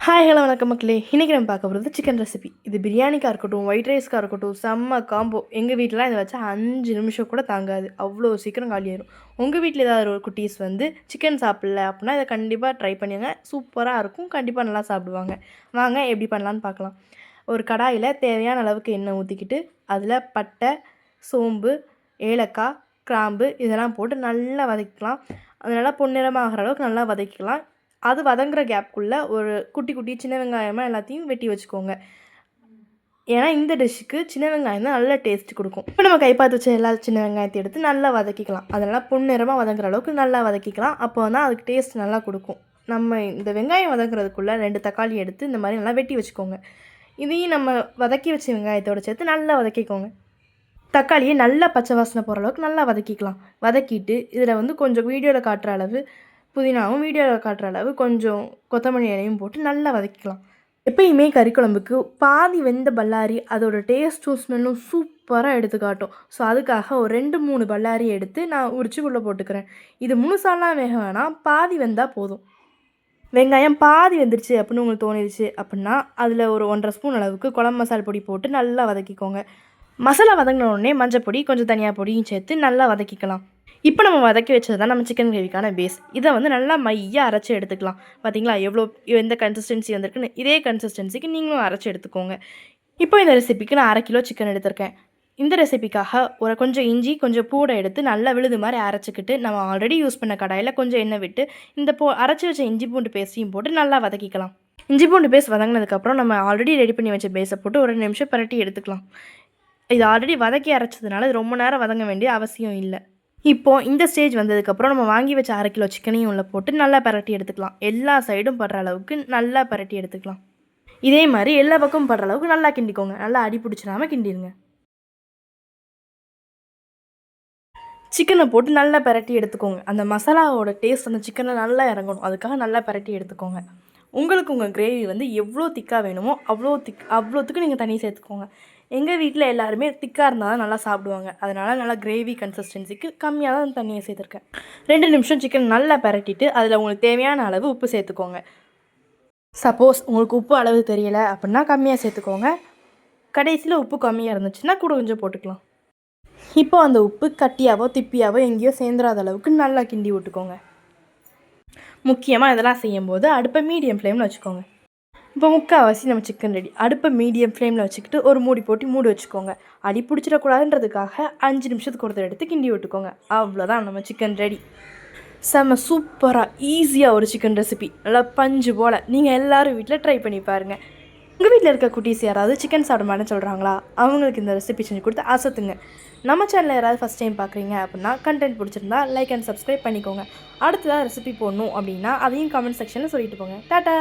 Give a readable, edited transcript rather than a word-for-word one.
Hi hello வணக்கம் மக்களே. இன்றைக்கி நம்ம பார்க்க போகிறது சிக்கன் ரெசிபி. இது பிரியாணிக்காக இருக்கட்டும், ஒயிட் ரைஸ்க்காக இருக்கட்டும், செம்ம காம்போ. எங்கள் வீட்டிலலாம் இதை வச்சா 5 நிமிஷம் கூட தாங்காது, அவ்வளோ சீக்கிரம் காலியாயிரும். உங்கள் வீட்டில் ஏதாவது ஒரு குட்டீஸ் வந்து சிக்கன் சாப்பிடல அப்படின்னா இதை கண்டிப்பாக ட்ரை பண்ணுங்க. சூப்பராக இருக்கும், கண்டிப்பாக நல்லா சாப்பிடுவாங்க. வாங்க எப்படி பண்ணலான்னு பார்க்கலாம். ஒரு கடாயில் தேவையான அளவுக்கு எண்ணெய் ஊற்றிக்கிட்டு அதில் பட்டை, சோம்பு, ஏலக்காய், கிராம்பு இதெல்லாம் போட்டு நல்லா வதக்கிக்கலாம். அது நல்லா பொன்னிறமாக ஆகிற அளவுக்கு நல்லா வதக்கிக்கலாம். அது வதங்குற கேப்புக்குள்ளே ஒரு குட்டி குட்டி சின்ன வெங்காயமாக எல்லாத்தையும் வெட்டி வச்சுக்கோங்க. ஏன்னா இந்த டிஷ்ஷுக்கு சின்ன வெங்காயம் தான் நல்ல டேஸ்ட் கொடுக்கும். இப்போ நம்ம கைப்பாத்து வச்ச எல்லா சின்ன வெங்காயத்தை எடுத்து நல்லா வதக்கிக்கலாம். அதெல்லாம் பொன்னிறமாக வதங்குற அளவுக்கு நல்லா வதக்கிக்கலாம். அப்போ தான் அதுக்கு டேஸ்ட் நல்லா கொடுக்கும். நம்ம இந்த வெங்காயம் வதங்குறதுக்குள்ளே 2 தக்காளி எடுத்து இந்த மாதிரி நல்லா வெட்டி வச்சுக்கோங்க. இதையும் நம்ம வதக்கி வச்ச வெங்காயத்தோடு சேர்த்து நல்லா வதக்கிக்கோங்க. தக்காளியை நல்லா பச்சை வாசனை போகிற அளவுக்கு நல்லா வதக்கிக்கலாம். வதக்கிட்டு இதில் வந்து கொஞ்சம் வீடியோவில் காட்டுற அளவு புதினாவும் வீடியோவில் காட்டுற அளவு கொஞ்சம் கொத்தமல்லி இலையும் போட்டு நல்லா வதக்கிக்கலாம். எப்பயுமே கறி குழம்புக்கு பாதி வெந்த பல்லாரி அதோடய டேஸ்ட்டும் ஸ்மெல்லும் சூப்பராக எடுத்து காட்டும். ஸோ அதுக்காக ஒரு 2-3 பல்லாரி எடுத்து நான் உரிச்சுக்குள்ளே போட்டுக்கிறேன். இது முழுசாலாம் வேக வேணாம், பாதி வெந்தால் போதும். வெங்காயம் பாதி வெந்துருச்சு அப்படின்னு உங்களுக்கு தோணிடுச்சு அப்படின்னா அதில் ஒரு 1.5 ஸ்பூன் அளவுக்கு குழம்பு மசாலா பொடி போட்டு நல்லா வதக்கிக்கோங்க. மசாலா வதங்கின உடனே மஞ்சள் பொடி கொஞ்சம் தனியாக பொடியும் சேர்த்து நல்லா வதக்கிக்கலாம். இப்போ நம்ம வதக்கி வச்சது தான் நம்ம சிக்கன் கிரேவிக்கான பேஸ். இதை வந்து நல்லா மையாக அரைச்சி எடுத்துக்கலாம். பார்த்தீங்களா எந்த கன்சிஸ்டன்சி வந்திருக்குன்னு? இதே கன்சிஸ்டன்சிக்கு நீங்களும் அரைச்சி எடுத்துக்கோங்க. இப்போ இந்த ரெசிபிக்கு நான் 1/2 கிலோ சிக்கன் எடுத்திருக்கேன். இந்த ரெசிபிக்காக ஒரு கொஞ்சம் இஞ்சி கொஞ்சம் பூடை எடுத்து நல்லா விழுது மாதிரி அரைச்சிக்கிட்டு நம்ம ஆல்ரெடி யூஸ் பண்ண கடாயில் கொஞ்சம் எண்ணெய் விட்டு இந்த அரைச்சி வச்ச இஞ்சி பூண்டு பேஸ்ட்டையும் போட்டு நல்லா வதக்கிக்கலாம். இஞ்சி பூண்டு பேஸ்ட் வதங்கினதுக்கப்புறம் நம்ம ஆல்ரெடி ரெடி பண்ணி வச்ச பேஸை போட்டு ஒரு 2 நிமிஷம் பரட்டி எடுத்துக்கலாம். இது ஆல்ரெடி வதக்கி அரைச்சதுனால இது ரொம்ப நேரம் வதங்க வேண்டிய அவசியம் இல்லை. இப்போது இந்த ஸ்டேஜ் வந்ததுக்கப்புறம் நம்ம வாங்கி வச்ச 1/2 கிலோ சிக்கனையும் உள்ள போட்டு நல்லா பரட்டி எடுத்துக்கலாம். எல்லா சைடும் படுற அளவுக்கு நல்லா பரட்டி எடுத்துக்கலாம். இதே மாதிரி எல்லா பக்கமும் படுற அளவுக்கு நல்லா கிண்டிக்கோங்க. நல்லா அடி பிடிச்சிடாமல் கிண்டிடுங்க. சிக்கனை போட்டு நல்லா பரட்டி எடுத்துக்கோங்க. அந்த மசாலாவோட டேஸ்ட் அந்த சிக்கனில் நல்லா இறங்கணும். அதுக்காக நல்லா பரட்டி எடுத்துக்கோங்க. உங்களுக்கு உங்கள் கிரேவி வந்து எவ்வளோ திக்காக வேணுமோ அவ்வளோத்துக்கு நீங்கள் தண்ணி சேர்த்துக்கோங்க. எங்கள் வீட்டில் எல்லாருமே திக்காக இருந்தால் தான் நல்லா சாப்பிடுவாங்க. அதனால் நல்லா கிரேவி கன்சிஸ்டன்சிக்கு கம்மியாக தான் தண்ணியை சேர்த்துருக்கேன். 2 நிமிஷம் சிக்கன் நல்லா பரட்டிட்டு அதில் உங்களுக்கு தேவையான அளவு உப்பு சேர்த்துக்கோங்க. சப்போஸ் உங்களுக்கு உப்பு அளவு தெரியலை அப்படின்னா கம்மியாக சேர்த்துக்கோங்க. கடைசியில் உப்பு கம்மியாக இருந்துச்சுன்னா கூட கொஞ்சம் போட்டுக்கலாம். இப்போ அந்த உப்பு கட்டியாவோ திப்பியாவோ எங்கேயோ சேர்ந்துடாத அளவுக்கு நல்லா கிண்டி விட்டுக்கோங்க. முக்கியமாக இதெல்லாம் செய்யும்போது அடுப்பை மீடியம் ஃப்ளேமில் வச்சுக்கோங்க. இப்போ முக்கால்வாசி நம்ம சிக்கன் ரெடி. அடுப்பை மீடியம் ஃப்ளேமில் வச்சுக்கிட்டு ஒரு மூடி போட்டு மூடி வச்சுக்கோங்க. அடி பிடிச்சிடக்கூடாதுன்றதுக்காக 5 நிமிஷத்துக்கு ஒருத்தர் எடுத்து கிண்டி விட்டுக்கோங்க. அவ்வளோதான், நம்ம சிக்கன் ரெடி. செம்ம சூப்பராக ஈஸியாக ஒரு சிக்கன் ரெசிபி, நல்லா பஞ்சு போல். நீங்கள் எல்லோரும் வீட்டில் ட்ரை பண்ணி பாருங்கள். உங்கள் வீட்டில் இருக்க குட்டீஸ் யாராவது சிக்கன் சாப்பிட மாட்டேன்னு சொல்கிறாங்களா? அவங்களுக்கு இந்த ரெசிபி செஞ்சு கொடுத்து அசத்துங்க. நம்ம சேனலில் யாராவது ஃபஸ்ட் டைம் பார்க்குறீங்க அப்படின்னா கண்டென்ட் பிடிச்சிருந்தா லைக் அண்ட் சப்ஸ்கிரைப் பண்ணிக்கோங்க. அடுத்ததாக ரெசிபி போடணும் அப்படின்னா அதையும் கமெண்ட் செக்ஷனில் சொல்லிட்டு போங்க. டாட்டா.